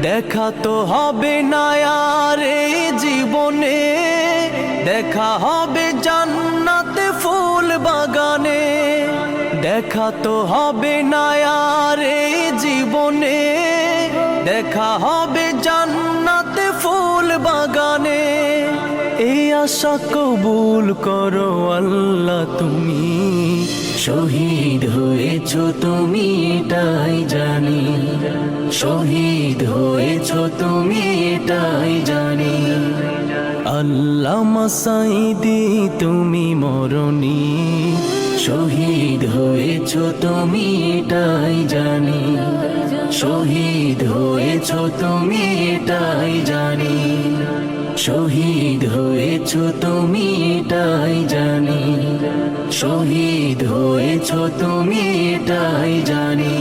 দেখা তো হবে না আর এই জীবনে, দেখা হবে জান্নাতে ফুল বাগানে। দেখা তো হবে না আর এই জীবনে, দেখা হবে জান্নাতে ফুল বাগানে। এই আশা কবুল করো আল্লাহ তুমি, শহীদ হয়েছো তুমি এটাই জানি, শহীদ হয়েছো তুমি এটাই জানি। আল্লামা সাঈদী তুমি মরণি, শহীদ হয়েছো তুমি এটাই জানি, শহীদ হয়েছো তুমি এটাই জানি, শহীদ হয়েছো তুমি এটাই জানি, শহীদ হয়েছো তুমি এটাই জানি।